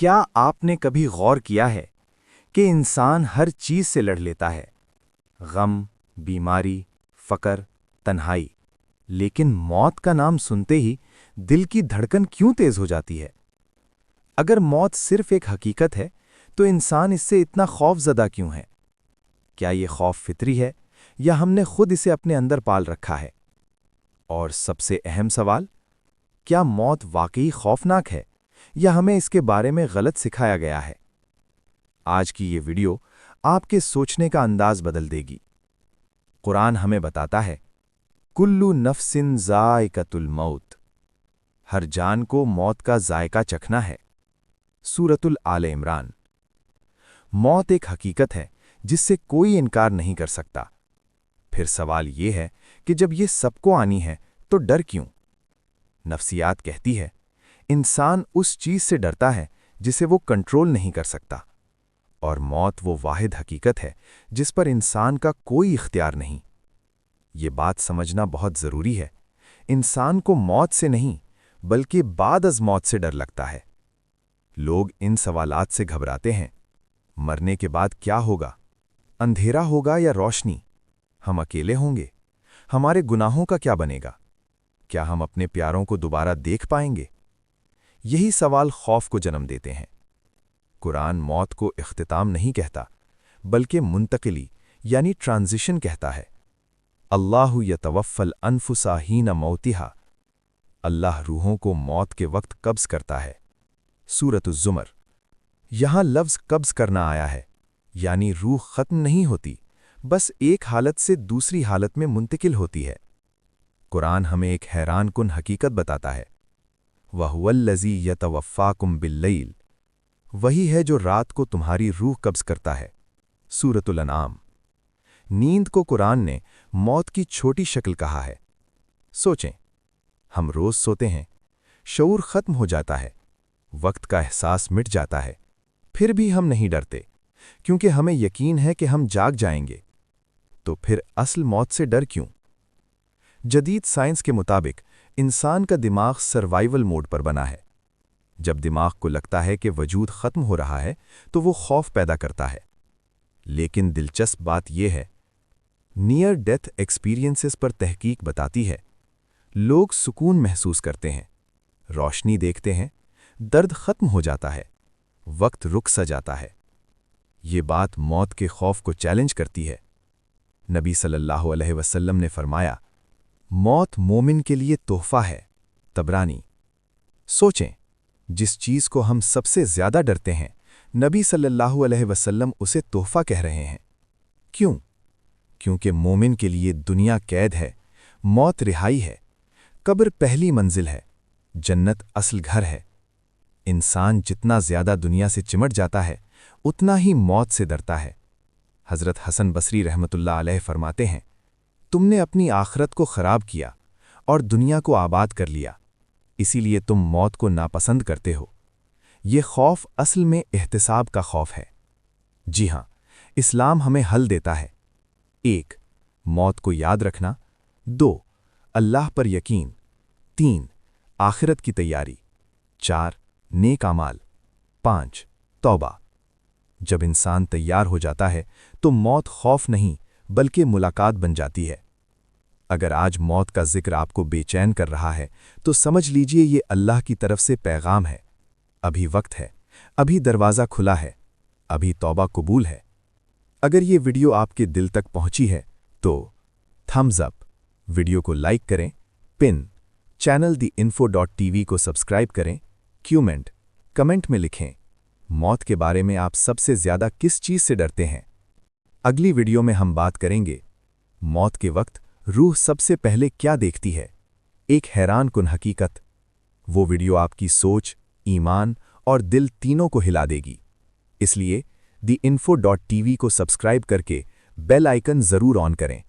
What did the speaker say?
کیا آپ نے کبھی غور کیا ہے کہ انسان ہر چیز سے لڑ لیتا ہے؟ غم، بیماری، فقر، تنہائی، لیکن موت کا نام سنتے ہی دل کی دھڑکن کیوں تیز ہو جاتی ہے؟ اگر موت صرف ایک حقیقت ہے تو انسان اس سے اتنا خوف زدہ کیوں ہے؟ کیا یہ خوف فطری ہے یا ہم نے خود اسے اپنے اندر پال رکھا ہے؟ اور سب سے اہم سوال، کیا موت واقعی خوفناک ہے یا ہمیں اس کے بارے میں غلط سکھایا گیا ہے؟ آج کی یہ ویڈیو آپ کے سوچنے کا انداز بدل دے گی۔ قرآن ہمیں بتاتا ہے، کلو نفسن ذائقۃ الموت، ہر جان کو موت کا ذائقہ چکھنا ہے۔ سورۃ آل عمران۔ موت ایک حقیقت ہے جس سے کوئی انکار نہیں کر سکتا۔ پھر سوال یہ ہے کہ جب یہ سب کو آنی ہے تو ڈر کیوں؟ نفسیات کہتی ہے، انسان اس چیز سے ڈرتا ہے جسے وہ کنٹرول نہیں کر سکتا، اور موت وہ واحد حقیقت ہے جس پر انسان کا کوئی اختیار نہیں۔ یہ بات سمجھنا بہت ضروری ہے، انسان کو موت سے نہیں بلکہ بعد از موت سے ڈر لگتا ہے۔ لوگ ان سوالات سے گھبراتے ہیں، مرنے کے بعد کیا ہوگا؟ اندھیرا ہوگا یا روشنی؟ ہم اکیلے ہوں گے؟ ہمارے گناہوں کا کیا بنے گا؟ کیا ہم اپنے پیاروں کو دوبارہ دیکھ پائیں گے؟ یہی سوال خوف کو جنم دیتے ہیں۔ قرآن موت کو اختتام نہیں کہتا بلکہ منتقلی یعنی ٹرانزیشن کہتا ہے۔ اللہ یتوفی الانفس حین موتہا، اللہ روحوں کو موت کے وقت قبض کرتا ہے۔ سورۃ الزمر۔ یہاں لفظ قبض کرنا آیا ہے، یعنی روح ختم نہیں ہوتی، بس ایک حالت سے دوسری حالت میں منتقل ہوتی ہے۔ قرآن ہمیں ایک حیران کن حقیقت بتاتا ہے، وَهُوَ الَّذِي يَتَوَفَّاكُمْ بِاللَّيْلِ، وہی ہے جو رات کو تمہاری روح قبض کرتا ہے۔ سورۃ الانعام۔ نیند کو قرآن نے موت کی چھوٹی شکل کہا ہے۔ سوچیں، ہم روز سوتے ہیں، شعور ختم ہو جاتا ہے، وقت کا احساس مٹ جاتا ہے، پھر بھی ہم نہیں ڈرتے، کیونکہ ہمیں یقین ہے کہ ہم جاگ جائیں گے۔ تو پھر اصل موت سے ڈر کیوں؟ جدید سائنس کے مطابق انسان کا دماغ سروائیول موڈ پر بنا ہے۔ جب دماغ کو لگتا ہے کہ وجود ختم ہو رہا ہے تو وہ خوف پیدا کرتا ہے۔ لیکن دلچسپ بات یہ ہے، نیئر ڈیتھ ایکسپیرینسز پر تحقیق بتاتی ہے، لوگ سکون محسوس کرتے ہیں، روشنی دیکھتے ہیں، درد ختم ہو جاتا ہے، وقت رک سا جاتا ہے۔ یہ بات موت کے خوف کو چیلنج کرتی ہے۔ نبی صلی اللہ علیہ وسلم نے فرمایا، موت مومن کے لیے تحفہ ہے۔ طبرانی۔ سوچیں، جس چیز کو ہم سب سے زیادہ ڈرتے ہیں، نبی صلی اللہ علیہ وسلم اسے تحفہ کہہ رہے ہیں۔ کیوں؟ کیونکہ مومن کے لیے دنیا قید ہے، موت رہائی ہے، قبر پہلی منزل ہے، جنت اصل گھر ہے۔ انسان جتنا زیادہ دنیا سے چمٹ جاتا ہے اتنا ہی موت سے ڈرتا ہے۔ حضرت حسن بصری رحمۃ اللہ علیہ فرماتے ہیں، تم نے اپنی آخرت کو خراب کیا اور دنیا کو آباد کر لیا، اسی لیے تم موت کو ناپسند کرتے ہو۔ یہ خوف اصل میں احتساب کا خوف ہے۔ جی ہاں، اسلام ہمیں حل دیتا ہے۔ 1. موت کو یاد رکھنا۔ 2. اللہ پر یقین۔ 3. آخرت کی تیاری۔ 4. نیک اعمال۔ 5. توبہ۔ جب انسان تیار ہو جاتا ہے تو موت خوف نہیں بلکہ ملاقات بن جاتی ہے۔ اگر آج موت کا ذکر آپ کو بے چین کر رہا ہے تو سمجھ لیجئے یہ اللہ کی طرف سے پیغام ہے۔ ابھی وقت ہے، ابھی دروازہ کھلا ہے، ابھی توبہ قبول ہے۔ اگر یہ ویڈیو آپ کے دل تک پہنچی ہے تو تھمز اپ، ویڈیو کو لائک کریں، پن، چینل TheInfo.tv کو سبسکرائب کریں، کمنٹ میں لکھیں، موت کے بارے میں آپ سب سے زیادہ کس چیز سے ڈرتے ہیں؟ اگلی ویڈیو میں ہم بات کریں گے، موت کے وقت روح سب سے پہلے کیا دیکھتی ہے؟ ایک حیران کن حقیقت۔ وہ ویڈیو آپ کی سوچ، ایمان اور دل تینوں کو ہلا دے گی۔ اس لیے TheInfo.tv کو سبسکرائب کر کے بیل آئیکن ضرور آن کریں۔